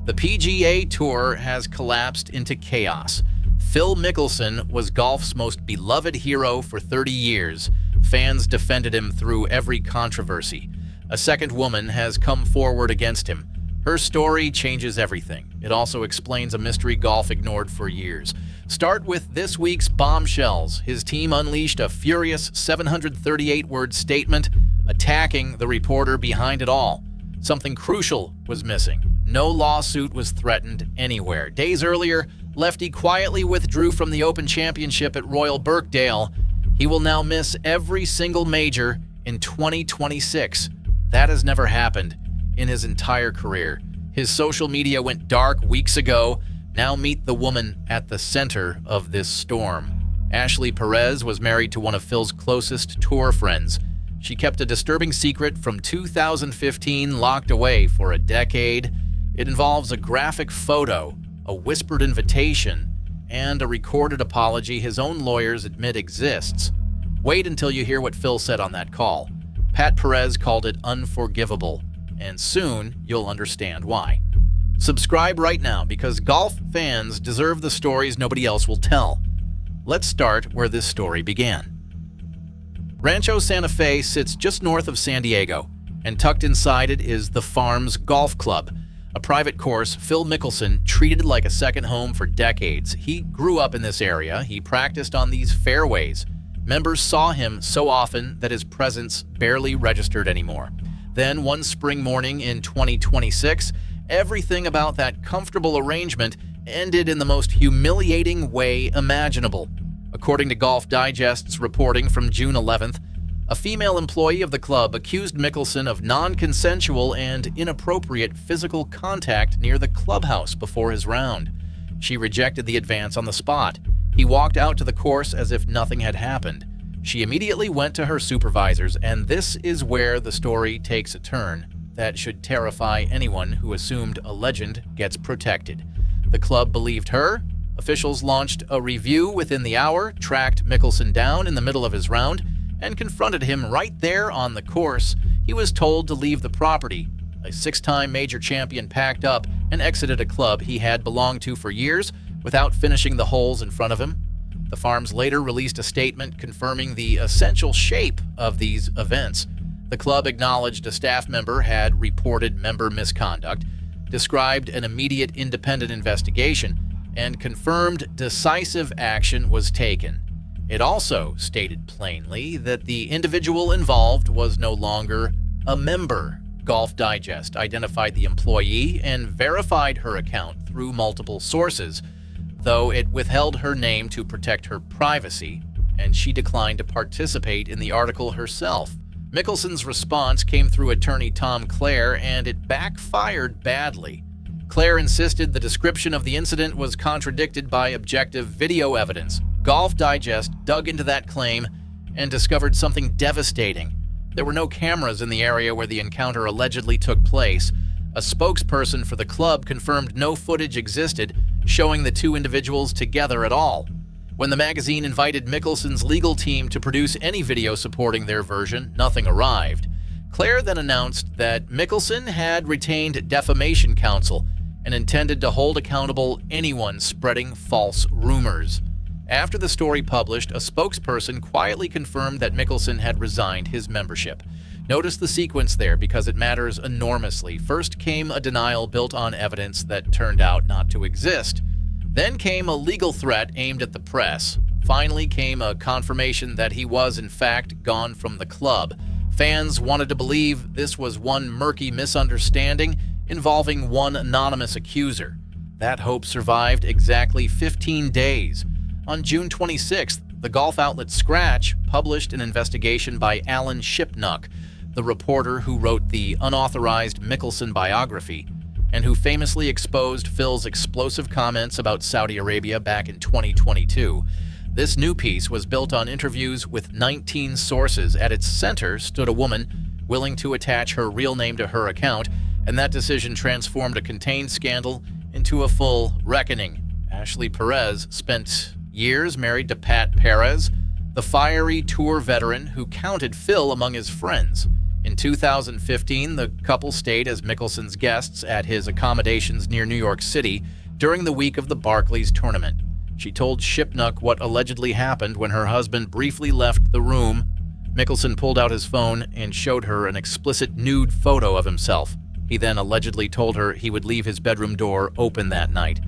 The PGA Tour has collapsed into chaos. Phil Mickelson was golf's most beloved hero for 30 years. Fans defended him through every controversy. A second woman has come forward against him. Her story changes everything. It also explains a mystery golf ignored for years. Start with this week's bombshells. His team unleashed a furious 738-word statement attacking the reporter behind it all. Something crucial was missing. No lawsuit was threatened anywhere. Days earlier, Lefty quietly withdrew from the Open Championship at Royal Birkdale. He will now miss every single major in 2026. That has never happened in his entire career. His social media went dark weeks ago. Now meet the woman at the center of this storm. Ashley Perez was married to one of Phil's closest tour friends. She kept a disturbing secret from 2015 locked away for a decade. It involves a graphic photo, a whispered invitation, and a recorded apology his own lawyers admit exists. Wait until you hear what Phil said on that call. Pat Perez called it unforgivable, and soon you'll understand why. Subscribe right now because golf fans deserve the stories nobody else will tell. Let's start where this story began. Rancho Santa Fe sits just north of San Diego, and tucked inside it is the Farms Golf Club, a private course Phil Mickelson treated like a second home for decades. He grew up in this area. He practiced on these fairways. Members saw him so often that his presence barely registered anymore. Then one spring morning in 2026, everything about that comfortable arrangement ended in the most humiliating way imaginable. According to Golf Digest's reporting from June 11th, a female employee of the club accused Mickelson of non-consensual and inappropriate physical contact near the clubhouse before his round. She rejected the advance on the spot. He walked out to the course as if nothing had happened. She immediately went to her supervisors, and this is where the story takes a turn that should terrify anyone who assumed a legend gets protected. The club believed her. Officials launched a review within the hour, tracked Mickelson down in the middle of his round, and confronted him right there on the course. He was told to leave the property. A six-time major champion packed up and exited a club he had belonged to for years without finishing the holes in front of him. The Farms later released a statement confirming the essential shape of these events. The club acknowledged a staff member had reported member misconduct, described an immediate independent investigation, and confirmed decisive action was taken. It also stated plainly that the individual involved was no longer a member. Golf Digest identified the employee and verified her account through multiple sources, though it withheld her name to protect her privacy, and she declined to participate in the article herself. Mickelson's response came through attorney Tom Clare, and it backfired badly. Clare insisted the description of the incident was contradicted by objective video evidence. Golf Digest dug into that claim and discovered something devastating. There were no cameras in the area where the encounter allegedly took place. A spokesperson for the club confirmed no footage existed showing the two individuals together at all. When the magazine invited Mickelson's legal team to produce any video supporting their version, nothing arrived. Clare then announced that Mickelson had retained defamation counsel and intended to hold accountable anyone spreading false rumors. After the story published, a spokesperson quietly confirmed that Mickelson had resigned his membership. Notice the sequence there because it matters enormously. First came a denial built on evidence that turned out not to exist. Then came a legal threat aimed at the press. Finally came a confirmation that he was, in fact, gone from the club. Fans wanted to believe this was one murky misunderstanding involving one anonymous accuser. That hope survived exactly 15 days. On June 26th, the golf outlet Scratch published an investigation by Alan Shipnuck, the reporter who wrote the unauthorized Mickelson biography and who famously exposed Phil's explosive comments about Saudi Arabia back in 2022. This new piece was built on interviews with 19 sources. At its center stood a woman willing to attach her real name to her account, and that decision transformed a contained scandal into a full reckoning. Ashley Perez spent years married to Pat Perez, the fiery tour veteran who counted Phil among his friends. In 2015, the couple stayed as Mickelson's guests at his accommodations near New York City during the week of the Barclays tournament. She told Shipnuck what allegedly happened when her husband briefly left the room. Mickelson pulled out his phone and showed her an explicit nude photo of himself. He then allegedly told her he would leave his bedroom door open that night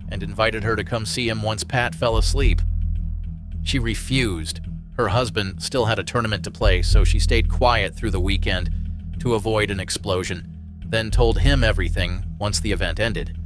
and invited her to come see him once Pat fell asleep. She refused. Her husband still had a tournament to play, so she stayed quiet through the weekend to avoid an explosion, then told him everything once the event ended.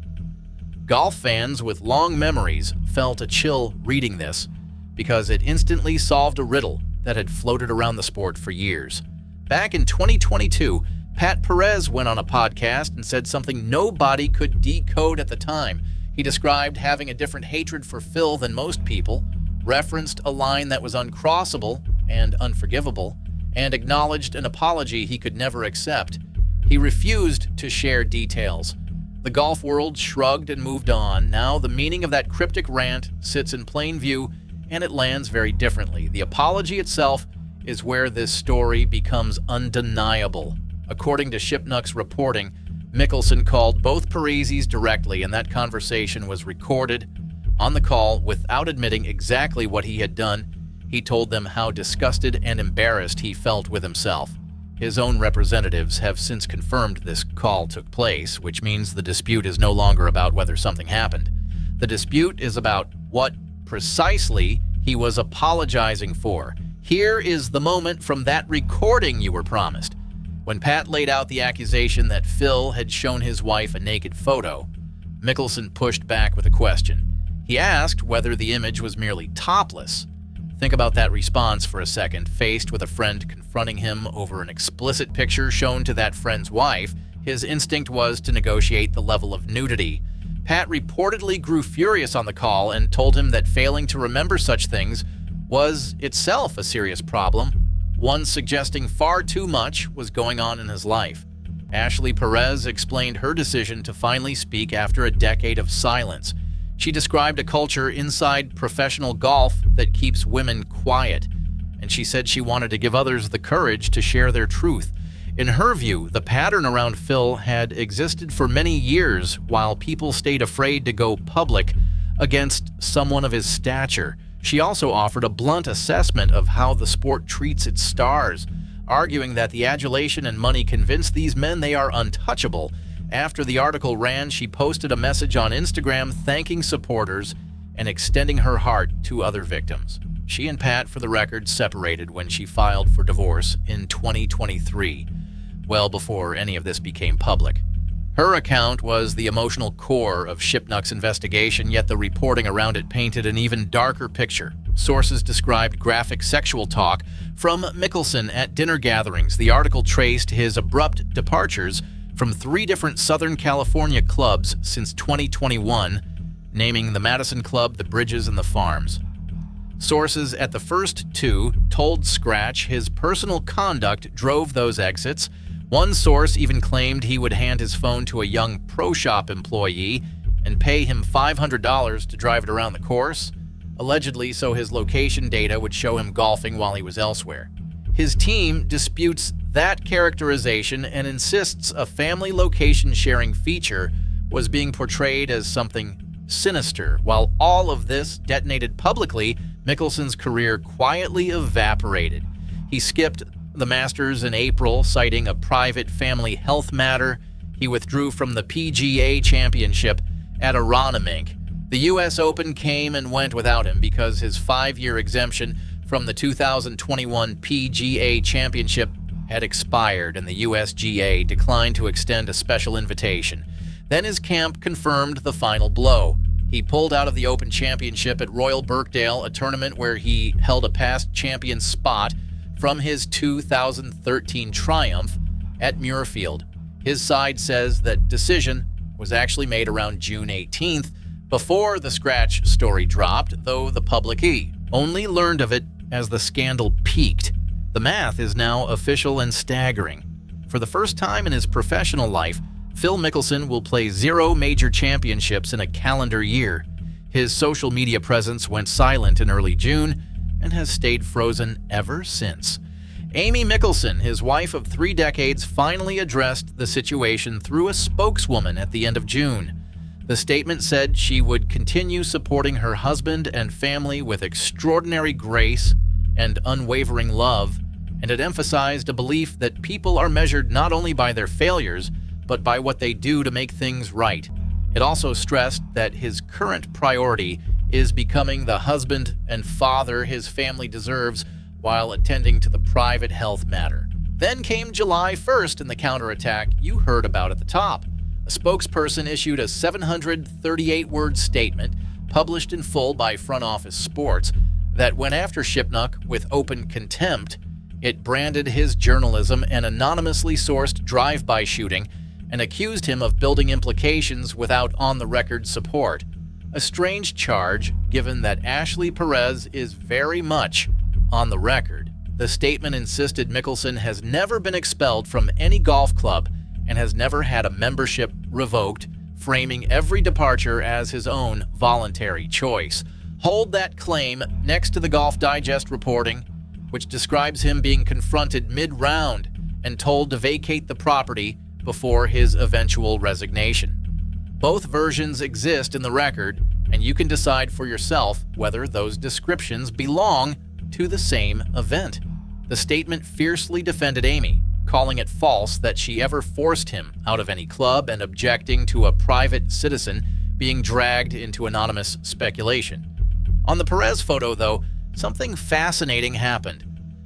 Golf fans with long memories felt a chill reading this because it instantly solved a riddle that had floated around the sport for years. Back in 2022, Pat Perez went on a podcast and said something nobody could decode at the time. He described having a different hatred for Phil than most people, referenced a line that was uncrossable and unforgivable, and acknowledged an apology he could never accept. He refused to share details. The golf world shrugged and moved on. Now the meaning of that cryptic rant sits in plain view, and it lands very differently. The apology itself is where this story becomes undeniable. According to Shipnuck's reporting, Mickelson called both Parisi's directly, and that conversation was recorded. On the call, without admitting exactly what he had done, he told them how disgusted and embarrassed he felt with himself. His own representatives have since confirmed this call took place, which means the dispute is no longer about whether something happened. The dispute is about what precisely he was apologizing for. Here is the moment from that recording you were promised. When Pat laid out the accusation that Phil had shown his wife a naked photo, Mickelson pushed back with a question. He asked whether the image was merely topless. Think about that response for a second. Faced with a friend confronting him over an explicit picture shown to that friend's wife, his instinct was to negotiate the level of nudity. Pat reportedly grew furious on the call and told him that failing to remember such things was itself a serious problem, one suggesting far too much was going on in his life. Ashley Perez explained her decision to finally speak after a decade of silence. She described a culture inside professional golf that keeps women quiet, and she said she wanted to give others the courage to share their truth. In her view, the pattern around Phil had existed for many years while people stayed afraid to go public against someone of his stature. She also offered a blunt assessment of how the sport treats its stars, arguing that the adulation and money convince these men they are untouchable. After the article ran, she posted a message on Instagram thanking supporters and extending her heart to other victims. She and Pat, for the record, separated when she filed for divorce in 2023, well before any of this became public. Her account was the emotional core of Shipnuck's investigation, yet the reporting around it painted an even darker picture. Sources described graphic sexual talk from Mickelson at dinner gatherings. The article traced his abrupt departures from 3 different Southern California clubs since 2021, naming the Madison Club, the Bridges, and the Farms. Sources at the first 2 told Scratch his personal conduct drove those exits. One source even claimed he would hand his phone to a young pro shop employee and pay him $500 to drive it around the course, allegedly so his location data would show him golfing while he was elsewhere. His team disputes that characterization and insists a family location sharing feature was being portrayed as something sinister. While all of this detonated publicly, Mickelson's career quietly evaporated. He skipped the Masters in April, citing a private family health matter. He withdrew from the PGA Championship at Aronimink. The U.S. Open came and went without him because his 5-year exemption from the 2021 PGA Championship had expired, and the USGA declined to extend a special invitation. Then his camp confirmed the final blow. He pulled out of the Open Championship at Royal Birkdale, a tournament where he held a past champion spot from his 2013 triumph at Muirfield. His side says that decision was actually made around June 18th, before the Scratch story dropped, though the public only learned of it as the scandal peaked. The math is now official and staggering. For the first time in his professional life, Phil Mickelson will play 0 major championships in a calendar year. His social media presence went silent in early June and has stayed frozen ever since. Amy Mickelson, his wife of 3 decades, finally addressed the situation through a spokeswoman at the end of June. The statement said she would continue supporting her husband and family with extraordinary grace and unwavering love, and it emphasized a belief that people are measured not only by their failures, but by what they do to make things right. It also stressed that his current priority is becoming the husband and father his family deserves while attending to the private health matter. Then came July 1st and the counterattack you heard about at the top. A spokesperson issued a 738-word statement, published in full by Front Office Sports, that went after Shipnuck with open contempt. It branded his journalism an anonymously sourced drive-by shooting and accused him of building implications without on-the-record support. A strange charge, given that Ashley Perez is very much on the record. The statement insisted Mickelson has never been expelled from any golf club and has never had a membership revoked, framing every departure as his own voluntary choice. Hold that claim next to the Golf Digest reporting, which describes him being confronted mid-round and told to vacate the property before his eventual resignation. Both versions exist in the record, and you can decide for yourself whether those descriptions belong to the same event. The statement fiercely defended Amy, calling it false that she ever forced him out of any club and objecting to a private citizen being dragged into anonymous speculation. On the Perez photo, though, something fascinating happened.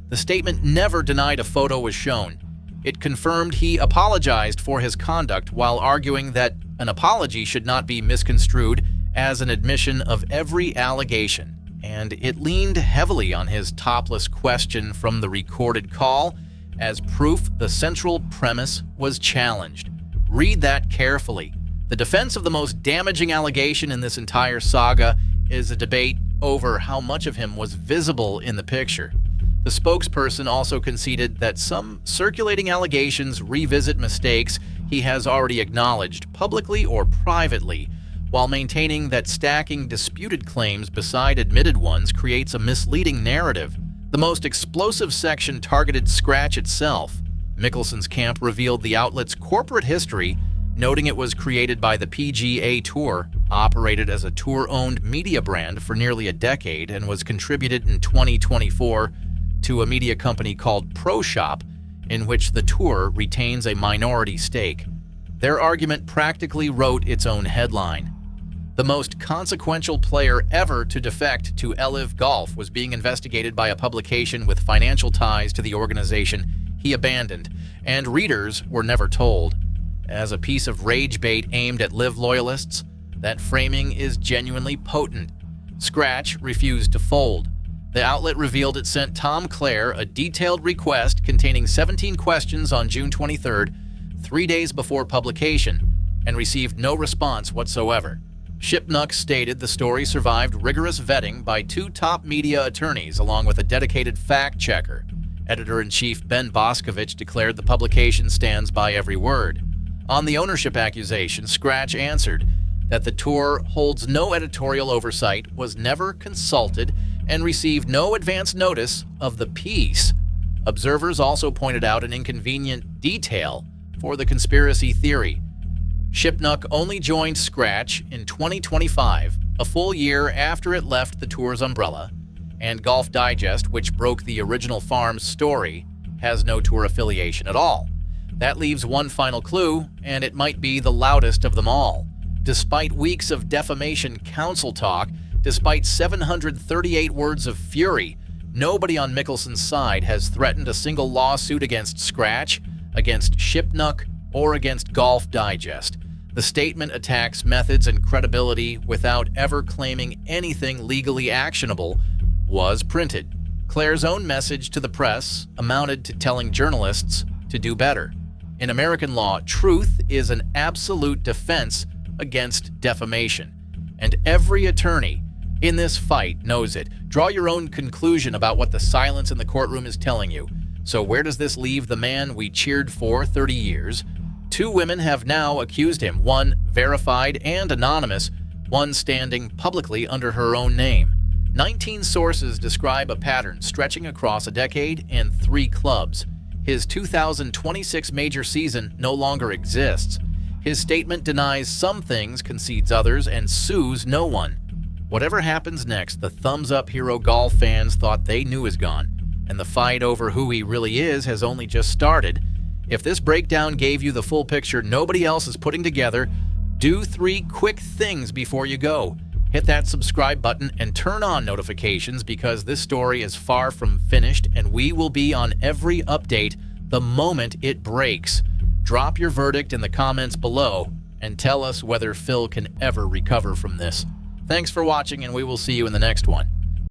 The statement never denied a photo was shown. It confirmed he apologized for his conduct while arguing that an apology should not be misconstrued as an admission of every allegation, and it leaned heavily on his topless question from the recorded call as proof the central premise was challenged. Read that carefully. The defense of the most damaging allegation in this entire saga is a debate over how much of him was visible in the picture. The spokesperson also conceded that some circulating allegations revisit mistakes he has already acknowledged, publicly or privately, while maintaining that stacking disputed claims beside admitted ones creates a misleading narrative. The most explosive section targeted Scratch itself. Mickelson's camp revealed the outlet's corporate history, noting it was created by the PGA Tour, operated as a tour-owned media brand for nearly a decade, and was contributed in 2024 to a media company called Pro Shop, in which the tour retains a minority stake. Their argument practically wrote its own headline. The most consequential player ever to defect to LIV Golf was being investigated by a publication with financial ties to the organization he abandoned, and readers were never told. As a piece of rage bait aimed at LIV loyalists, that framing is genuinely potent. Scratch refused to fold. The outlet revealed it sent Tom Clare a detailed request containing 17 questions on June 23rd, 3 days before publication, and received no response whatsoever. Shipnuck stated the story survived rigorous vetting by 2 top media attorneys along with a dedicated fact-checker. Editor-in-chief Ben Boscovich declared the publication stands by every word. On the ownership accusation, Scratch answered that the tour holds no editorial oversight, was never consulted, and received no advance notice of the piece. Observers also pointed out an inconvenient detail for the conspiracy theory. Shipnuck only joined Scratch in 2025, a full year after it left the tour's umbrella, and Golf Digest, which broke the original farm's story, has no tour affiliation at all. That leaves one final clue, and it might be the loudest of them all. Despite weeks of defamation counsel talk, despite 738 words of fury, nobody on Mickelson's side has threatened a single lawsuit against Scratch, against Shipnuck, or against Golf Digest. The statement attacks methods and credibility without ever claiming anything legally actionable was printed. Claire's own message to the press amounted to telling journalists to do better. In American law, truth is an absolute defense against defamation, and every attorney in this fight knows it. Draw your own conclusion about what the silence in the courtroom is telling you. So where does this leave the man we cheered for 30 years? 2 women have now accused him, one verified and anonymous, one standing publicly under her own name. 19 sources describe a pattern stretching across a decade and 3 clubs. His 2026 major season no longer exists. His statement denies some things, concedes others, and sues no one. Whatever happens next, the thumbs-up hero golf fans thought they knew is gone, and the fight over who he really is has only just started. If this breakdown gave you the full picture nobody else is putting together, do 3 quick things before you go. Hit that subscribe button and turn on notifications because this story is far from finished and we will be on every update the moment it breaks. Drop your verdict in the comments below and tell us whether Phil can ever recover from this. Thanks for watching and we will see you in the next one.